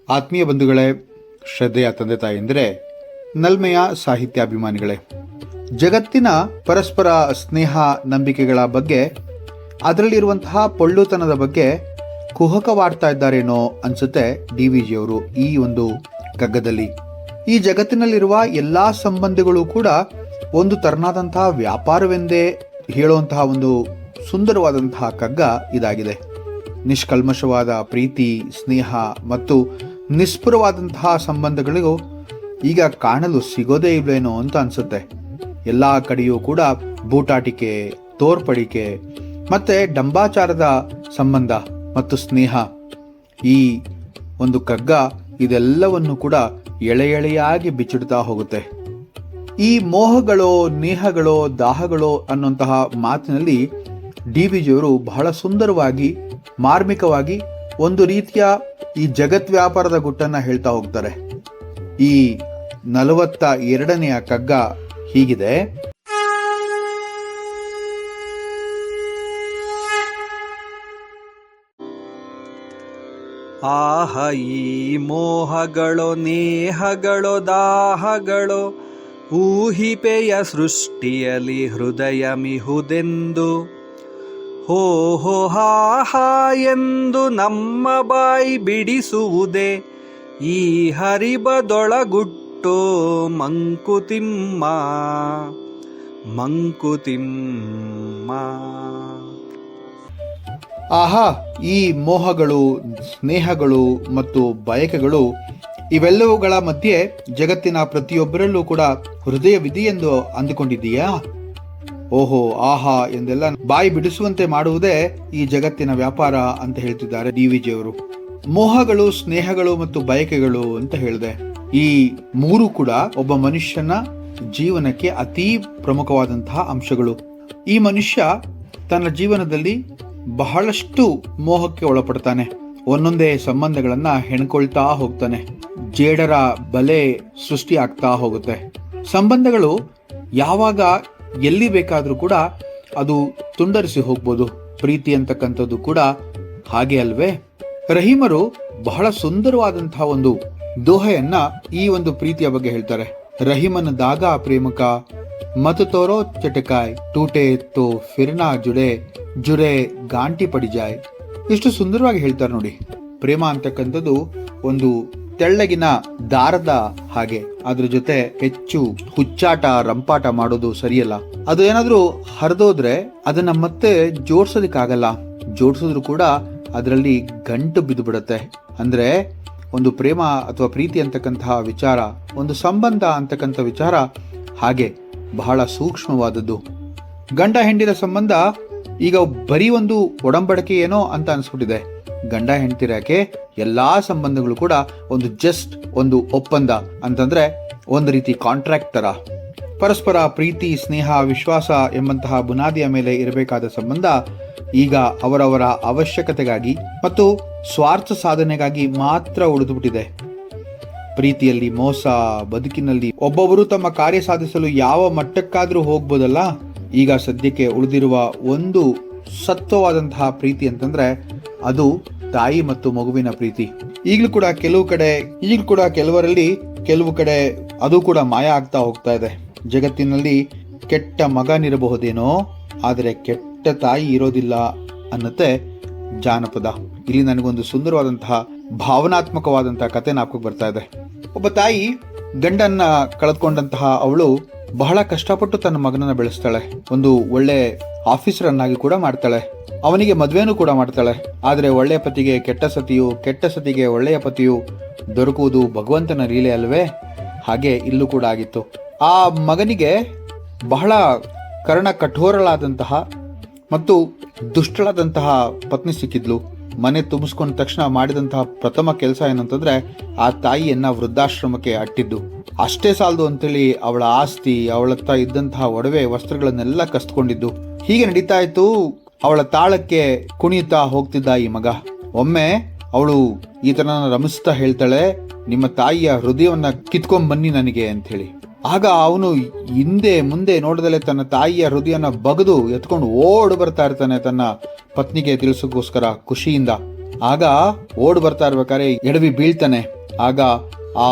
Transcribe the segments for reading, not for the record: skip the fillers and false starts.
ಆತ್ಮೀಯ ಬಂಧುಗಳೇ, ಶ್ರದ್ಧೆಯ ತಂದೆ ತಾಯಂದಿರೇ, ನಲ್ಮೆಯ ಸಾಹಿತ್ಯಾಭಿಮಾನಿಗಳೇ, ಜಗತ್ತಿನ ಪರಸ್ಪರ ಸ್ನೇಹ ನಂಬಿಕೆಗಳ ಬಗ್ಗೆ, ಅದರಲ್ಲಿರುವಂತಹ ಪೊಳ್ಳುತನದ ಬಗ್ಗೆ ಕುಹಕವಾಡ್ತಾ ಇದ್ದಾರೇನೋ ಅನ್ಸುತ್ತೆ DVG ಅವರು ಈ ಒಂದು ಕಗ್ಗದಲ್ಲಿ. ಈ ಜಗತ್ತಿನಲ್ಲಿರುವ ಎಲ್ಲಾ ಸಂಬಂಧಗಳು ಕೂಡ ಒಂದು ತರನಾದಂತಹ ವ್ಯಾಪಾರವೆಂದೇ ಹೇಳುವಂತಹ ಒಂದು ಸುಂದರವಾದಂತಹ ಕಗ್ಗ ಇದಾಗಿದೆ. ನಿಷ್ಕಲ್ಮಶವಾದ ಪ್ರೀತಿ, ಸ್ನೇಹ ಮತ್ತು ನಿಸ್ಪುರವಾದಂತಹ ಸಂಬಂಧಗಳಿಗೂ ಈಗ ಕಾಣಲು ಸಿಗೋದೇ ಇಲ್ವೇನೋ ಅಂತ ಅನ್ಸುತ್ತೆ. ಎಲ್ಲ ಕಡೆಯೂ ಕೂಡ ಬೂಟಾಟಿಕೆ, ತೋರ್ಪಡಿಕೆ ಮತ್ತೆ ಡಂಬಾಚಾರದ ಸಂಬಂಧ ಮತ್ತು ಸ್ನೇಹ. ಈ ಒಂದು ಕಗ್ಗ ಇದೆಲ್ಲವನ್ನು ಕೂಡ ಎಳೆ ಎಳೆಯಾಗಿ ಬಿಚ್ಚಿಡ್ತಾ ಹೋಗುತ್ತೆ. ಈ ಮೋಹಗಳೋ, ನೇಹಗಳೋ, ದಾಹಗಳೋ ಅನ್ನುವಂತಹ ಮಾತಿನಲ್ಲಿ DVG ಅವರು ಬಹಳ ಸುಂದರವಾಗಿ, ಮಾರ್ಮಿಕವಾಗಿ ಒಂದು ರೀತಿಯ ಈ ಜಗತ್ ವ್ಯಾಪಾರದ ಗುಟ್ಟನ್ನ ಹೇಳ್ತಾ ಹೋಗ್ತಾರೆ. ಈ 42ನೆಯ ಕಗ್ಗ ಹೀಗಿದೆ. ಆಹ ಈ ಮೋಹಗಳೋ, ನೇಹಗಳೋ, ದಾಹಗಳೋ ಊಹಿಪೆಯ ಸೃಷ್ಟಿಯಲಿ ಹೃದಯ ಮಿಹುದೆಂದು ಹೋ ಹೋ ಹಾ ಹಾ ಎಂದು ನಮ್ಮ ಬಾಯಿ ಬಿಡಿಸುವುದೇ ಈ ಹರಿಬದೊಳಗುಟ್ಟೋ ಮಂಕುತಿಮ್ಮ ಮಂಕುತಿಮ್ಮ. ಆಹಾ, ಈ ಮೋಹಗಳು, ಸ್ನೇಹಗಳು ಮತ್ತು ಬಯಕೆಗಳು ಇವೆಲ್ಲವುಗಳ ಮಧ್ಯೆ ಜಗತ್ತಿನ ಪ್ರತಿಯೊಬ್ಬರಲ್ಲೂ ಕೂಡ ಹೃದಯವಿದೆ ಎಂದು ಅಂದುಕೊಂಡಿದ್ದೀಯಾ? ಓಹೋ, ಆಹಾ ಎಂದೆಲ್ಲ ಬಾಯಿ ಬಿಡಿಸುವಂತೆ ಮಾಡುವುದೇ ಈ ಜಗತ್ತಿನ ವ್ಯಾಪಾರ ಅಂತ ಹೇಳ್ತಿದ್ದಾರೆ DVG ಅವರು. ಮೋಹಗಳು, ಸ್ನೇಹಗಳು ಮತ್ತು ಬಯಕೆಗಳು ಅಂತ ಹೇಳಿದೆ. ಈ ಮೂರು ಕೂಡ ಒಬ್ಬ ಮನುಷ್ಯನ ಜೀವನಕ್ಕೆ ಅತೀ ಪ್ರಮುಖವಾದಂತಹ ಅಂಶಗಳು. ಈ ಮನುಷ್ಯ ತನ್ನ ಜೀವನದಲ್ಲಿ ಬಹಳಷ್ಟು ಮೋಹಕ್ಕೆ ಒಳಪಡ್ತಾನೆ. ಒಂದೊಂದೇ ಸಂಬಂಧಗಳನ್ನ ಹೆಣ್ಕೊಳ್ತಾ ಹೋಗ್ತಾನೆ. ಜೇಡರ ಬಲೆ ಸೃಷ್ಟಿ ಆಗ್ತಾ ಹೋಗುತ್ತೆ. ಸಂಬಂಧಗಳು ಯಾವಾಗ ಎಲ್ಲಿ ಬೇಕಾದ್ರೂ ಕೂಡ ಅದು ತುಂಡರಿಸಿ ಹೋಗ್ಬೋದು. ಪ್ರೀತಿ ಅಂತಕ್ಕಂಥದ್ದು ಕೂಡ ಹಾಗೆ ಅಲ್ವೇ? ರಹೀಮರು ಬಹಳ ಸುಂದರವಾದಂತಹ ಒಂದು ದೋಹೆಯನ್ನ ಈ ಒಂದು ಪ್ರೀತಿಯ ಬಗ್ಗೆ ಹೇಳ್ತಾರೆ. ರಹೀಮನ ದಾಗಾ ಪ್ರೇಮಕ ಮತ ತೋರೋ ಚಟಕಾಯ್ ಟೂಟೆ ತೋ ಫಿರ್ನಾ ಜುಡೆ ಜುರೆ ಗಾಂಟಿ ಪಡಿಜಾಯ್. ಎಷ್ಟು ಸುಂದರವಾಗಿ ಹೇಳ್ತಾರೆ ನೋಡಿ. ಪ್ರೇಮ ಅಂತಕ್ಕಂಥದ್ದು ಒಂದು ತೆಳ್ಳಗಿನ ದಾರದ ಹಾಗೆ. ಅದ್ರ ಜೊತೆ ಹೆಚ್ಚು ಹುಚ್ಚಾಟ, ರಂಪಾಟ ಮಾಡೋದು ಸರಿಯಲ್ಲ. ಅದು ಏನಾದ್ರೂ ಹರಿದೋದ್ರೆ ಅದನ್ನ ಮತ್ತೆ ಜೋಡ್ಸೋದಕ್ಕಾಗಲ್ಲ. ಜೋಡ್ಸಿದ್ರು ಕೂಡ ಅದರಲ್ಲಿ ಗಂಟು ಬಿದ್ದು ಬಿಡುತ್ತೆ. ಅಂದ್ರೆ ಒಂದು ಪ್ರೇಮ ಅಥವಾ ಪ್ರೀತಿ ಅಂತಕ್ಕಂತಹ ವಿಚಾರ, ಒಂದು ಸಂಬಂಧ ಅಂತಕ್ಕಂಥ ವಿಚಾರ ಹಾಗೆ ಬಹಳ ಸೂಕ್ಷ್ಮವಾದದ್ದು. ಗಂಡ ಹೆಂಡಿನ ಸಂಬಂಧ ಈಗ ಬರೀ ಒಂದು ಒಡಂಬಡಿಕೆ ಏನೋ ಅಂತ ಅನ್ಸ್ಬಿಟ್ಟಿದೆ. ಗಂಡ ಹೆಂಡತಿರಕ್ಕೆ ಎಲ್ಲಾ ಸಂಬಂಧಗಳು ಕೂಡ ಒಂದು ಒಪ್ಪಂದ ಅಂತಂದ್ರೆ ಒಂದು ರೀತಿ ಕಾಂಟ್ರಾಕ್ಟ್ ತರ. ಪರಸ್ಪರ ಪ್ರೀತಿ, ಸ್ನೇಹ, ವಿಶ್ವಾಸ ಎಂಬಂತಹ ಬುನಾದಿಯ ಮೇಲೆ ಇರಬೇಕಾದ ಸಂಬಂಧ ಈಗ ಅವರವರ ಅವಶ್ಯಕತೆಗಾಗಿ ಮತ್ತು ಸ್ವಾರ್ಥ ಸಾಧನೆಗಾಗಿ ಮಾತ್ರ ಉಳಿದುಬಿಟ್ಟಿದೆ. ಪ್ರೀತಿಯಲ್ಲಿ ಮೋಸ, ಬದುಕಿನಲ್ಲಿ ಒಬ್ಬೊಬ್ಬರು ತಮ್ಮ ಕಾರ್ಯ ಸಾಧಿಸಲು ಯಾವ ಮಟ್ಟಕ್ಕಾದ್ರೂ ಹೋಗ್ಬೋದಲ್ಲ. ಈಗ ಸದ್ಯಕ್ಕೆ ಉಳಿದಿರುವ ಒಂದು ಸತ್ವವಾದಂತಹ ಪ್ರೀತಿ ಅಂತಂದ್ರೆ ಅದು ತಾಯಿ ಮತ್ತು ಮಗುವಿನ ಪ್ರೀತಿ. ಈಗಲೂ ಕೂಡ ಕೆಲವರಲ್ಲಿ ಕೆಲವು ಕಡೆ ಅದು ಕೂಡ ಮಾಯ ಆಗ್ತಾ ಹೋಗ್ತಾ ಇದೆ. ಜಗತ್ತಿನಲ್ಲಿ ಕೆಟ್ಟ ಮಗನಿರಬಹುದೇನೋ, ಆದರೆ ಕೆಟ್ಟ ತಾಯಿ ಇರೋದಿಲ್ಲ ಅನ್ನತ್ತೆ ಜಾನಪದ. ಇಲ್ಲಿ ನನಗೊಂದು ಸುಂದರವಾದಂತಹ ಭಾವನಾತ್ಮಕವಾದಂತಹ ಕತೆ ನಾಲ್ಕು ಬರ್ತಾ ಇದೆ. ಒಬ್ಬ ತಾಯಿ ಗಂಡನ್ನ ಕಳೆದುಕೊಂಡಂತಹ ಅವಳು ಬಹಳ ಕಷ್ಟಪಟ್ಟು ತನ್ನ ಮಗನನ್ನ ಬೆಳೆಸ್ತಾಳೆ. ಒಂದು ಒಳ್ಳೆ ಆಫೀಸರ್ ಅನ್ನಾಗಿ ಕೂಡ ಮಾಡ್ತಾಳೆ. ಅವನಿಗೆ ಮದ್ವೆನೂ ಕೂಡ ಮಾಡ್ತಾಳೆ. ಆದ್ರೆ ಒಳ್ಳೆಯ ಪತಿಗೆ ಕೆಟ್ಟ ಸತಿಯು, ಕೆಟ್ಟ ಸತಿಗೆ ಒಳ್ಳೆಯ ಪತಿಯು ದೊರಕುವುದು ಭಗವಂತನ ಲೀಲೆ ಅಲ್ವೇ? ಹಾಗೆ ಇಲ್ಲೂ ಕೂಡ ಆಗಿತ್ತು. ಆ ಮಗನಿಗೆ ಬಹಳ ಕರ್ಣ ಕಠೋರಳಾದಂತಹ ಮತ್ತು ದುಷ್ಟಳಾದಂತಹ ಪತ್ನಿ ಸಿಕ್ಕಿದ್ಲು. ಮನೆ ತುಂಬಿಸ್ಕೊಂಡ ತಕ್ಷಣ ಮಾಡಿದಂತಹ ಪ್ರಥಮ ಕೆಲಸ ಏನಂತಂದ್ರೆ ಆ ತಾಯಿಯನ್ನ ವೃದ್ಧಾಶ್ರಮಕ್ಕೆ ಅಟ್ಟಿದ್ದು. ಅಷ್ಟೇ ಸಾಲದು ಅಂತೇಳಿ ಅವಳ ಆಸ್ತಿ, ಅವಳ ಹತ್ರ ಇದ್ದಂತಹ ಒಡವೆ, ವಸ್ತ್ರಗಳನ್ನೆಲ್ಲ ಕಸ್ಕೊಂಡಿದ್ದು. ಹೀಗೆ ನಡೀತಾ ಇತ್ತು. ಅವಳ ತಾಳಕ್ಕೆ ಕುಣಿಯುತ್ತಾ ಹೋಗ್ತಿದ್ದ ಈ ಮಗ. ಒಮ್ಮೆ ಅವಳು ಈ ತರ ರಮಿಸ್ತಾ ಹೇಳ್ತಾಳೆ, ನಿಮ್ಮ ತಾಯಿಯ ಹೃದಯವನ್ನ ಕಿತ್ಕೊಂಡ್ ಬನ್ನಿ ನನಗೆ ಅಂತ ಹೇಳಿ. ಆಗ ಅವನು ಹಿಂದೆ ಮುಂದೆ ನೋಡದಲ್ಲೇ ತನ್ನ ತಾಯಿಯ ಹೃದಯನ ಬಗದು ಎತ್ಕೊಂಡು ಓಡ್ ಬರ್ತಾ ಇರ್ತಾನೆ ತನ್ನ ಪತ್ನಿಗೆ ತಿಳಿಸೋಕ್ಕೋಸ್ಕರ ಖುಷಿಯಿಂದ. ಆಗ ಓಡ್ ಬರ್ತಾ ಇರ್ಬೇಕಾದ್ರೆ ಎಡವಿ ಬೀಳ್ತಾನೆ. ಆಗ ಆ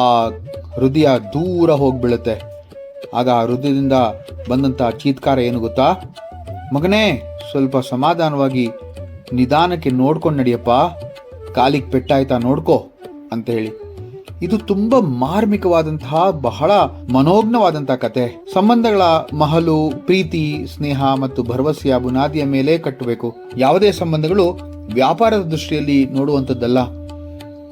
ಹೃದಯ ದೂರ ಹೋಗ್ಬೀಳುತ್ತೆ. ಆಗ ಆ ಹೃದಯದಿಂದ ಬಂದಂಥ ಚೀತ್ಕಾರ ಏನು ಗೊತ್ತಾ? ಮಗನೇ, ಸ್ವಲ್ಪ ಸಮಾಧಾನವಾಗಿ ನಿಧಾನಕ್ಕೆ ನೋಡ್ಕೊಂಡು ನಡಿಯಪ್ಪ, ಕಾಲಿಗೆ ಪೆಟ್ಟಾಯ್ತಾ ನೋಡ್ಕೋ ಅಂತ ಹೇಳಿ. ಇದು ತುಂಬಾ ಮಾರ್ಮಿಕವಾದಂತಹ, ಬಹಳ ಮನೋಜ್ಞವಾದಂತಹ ಕತೆ. ಸಂಬಂಧಗಳ ಮಹಲು ಪ್ರೀತಿ, ಸ್ನೇಹ ಮತ್ತು ಭರವಸೆಯ ಬುನಾದಿಯ ಮೇಲೆ ಕಟ್ಟಬೇಕು. ಯಾವುದೇ ಸಂಬಂಧಗಳು ವ್ಯಾಪಾರದ ದೃಷ್ಟಿಯಲ್ಲಿ ನೋಡುವಂಥದ್ದಲ್ಲ.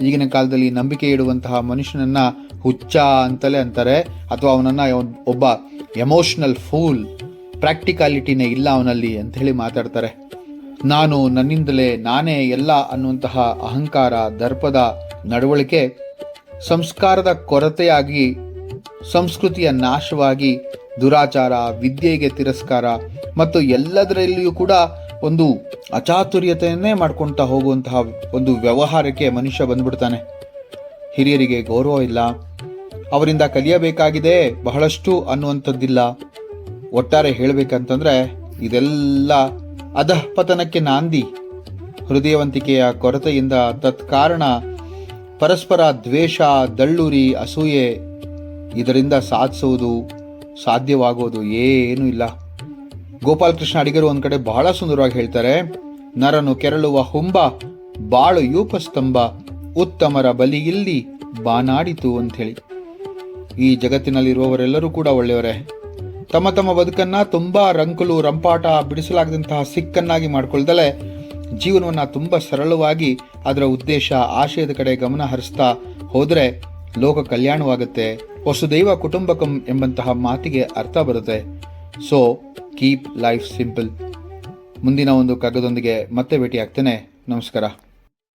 ಈಗಿನ ಕಾಲದಲ್ಲಿ ನಂಬಿಕೆ ಇಡುವಂತಹ ಮನುಷ್ಯನನ್ನ ಹುಚ್ಚ ಅಂತಲೇ ಅಂತಾರೆ, ಅಥವಾ ಅವನನ್ನ ಒಬ್ಬ ಎಮೋಷನಲ್ ಫೂಲ್, ಪ್ರಾಕ್ಟಿಕಾಲಿಟಿನೇ ಇಲ್ಲ ಅವನಲ್ಲಿ ಅಂತ ಹೇಳಿ ಮಾತಾಡ್ತಾರೆ. ನಾನು, ನನ್ನಿಂದಲೇ, ನಾನೇ ಎಲ್ಲ ಅನ್ನುವಂತಹ ಅಹಂಕಾರ, ದರ್ಪದ ನಡವಳಿಕೆ ಸಂಸ್ಕಾರದ ಕೊರತೆಯಾಗಿ, ಸಂಸ್ಕೃತಿಯ ನಾಶವಾಗಿ, ದುರಾಚಾರ, ವಿದ್ಯೆಗೆ ತಿರಸ್ಕಾರ ಮತ್ತು ಎಲ್ಲದರಲ್ಲಿಯೂ ಕೂಡ ಒಂದು ಅಚಾತುರ್ಯತೆಯನ್ನೇ ಮಾಡ್ಕೊಳ್ತಾ ಹೋಗುವಂತಹ ಒಂದು ವ್ಯವಹಾರಕ್ಕೆ ಮನುಷ್ಯ ಬಂದ್ಬಿಡ್ತಾನೆ. ಹಿರಿಯರಿಗೆ ಗೌರವ ಇಲ್ಲ, ಅವರಿಂದ ಕಲಿಯಬೇಕಾಗಿದೆ ಬಹಳಷ್ಟು ಅನ್ನುವಂಥದ್ದಿಲ್ಲ. ಒಟ್ಟಾರೆ ಹೇಳಬೇಕಂತಂದ್ರೆ ಇದೆಲ್ಲ ಅಧಃಪತನಕ್ಕೆ ನಾಂದಿ. ಹೃದಯವಂತಿಕೆಯ ಕೊರತೆಯಿಂದ ತತ್ಕಾರಣ ಪರಸ್ಪರ ದ್ವೇಷ, ದಳ್ಳುರಿ, ಅಸೂಯೆ, ಇದರಿಂದ ಸಾಧ್ಯವಾಗೋದು ಏನೂ ಇಲ್ಲ. ಗೋಪಾಲಕೃಷ್ಣ ಅಡಿಗರು ಒಂದ್ ಕಡೆ ಬಹಳ ಸುಂದರವಾಗಿ ಹೇಳ್ತಾರೆ, ನರನು ಕೆರಳುವ ಹುಂಬ ಬಾಳು ಯೂಪಸ್ತಂಭ, ಉತ್ತಮರ ಬಲಿಯಿಲ್ಲಿ ಬಾನಾಡಿತು ಅಂತ ಹೇಳಿ. ಈ ಜಗತ್ತಿನಲ್ಲಿರುವವರೆಲ್ಲರೂ ಕೂಡ ಒಳ್ಳೆಯವರೇ. ತಮ್ಮ ತಮ್ಮ ಬದುಕನ್ನ ತುಂಬಾ ರಂಕುಲು, ರಂಪಾಟ, ಬಿಡಿಸಲಾಗದಂತಹ ಸಿಕ್ಕನ್ನಾಗಿ ಮಾಡ್ಕೊಳ್ದಲೆ ಜೀವನವನ್ನ ತುಂಬಾ ಸರಳವಾಗಿ ಅದರ ಉದ್ದೇಶ, ಆಶಯದ ಕಡೆ ಗಮನ ಹರಿಸ್ತಾ ಹೋದ್ರೆ ಲೋಕ ಕಲ್ಯಾಣವಾಗುತ್ತೆ. ವಸುದೈವ ಕುಟುಂಬಕಂ ಎಂಬಂತಹ ಮಾತಿಗೆ ಅರ್ಥ ಬರುತ್ತೆ. So keep life simple. ಮುಂದಿನ ಒಂದು ಕಗ್ಗದೊಂದಿಗೆ ಮತ್ತೆ ಭೇಟಿ ಆಗ್ತೇನೆ. ನಮಸ್ಕಾರ.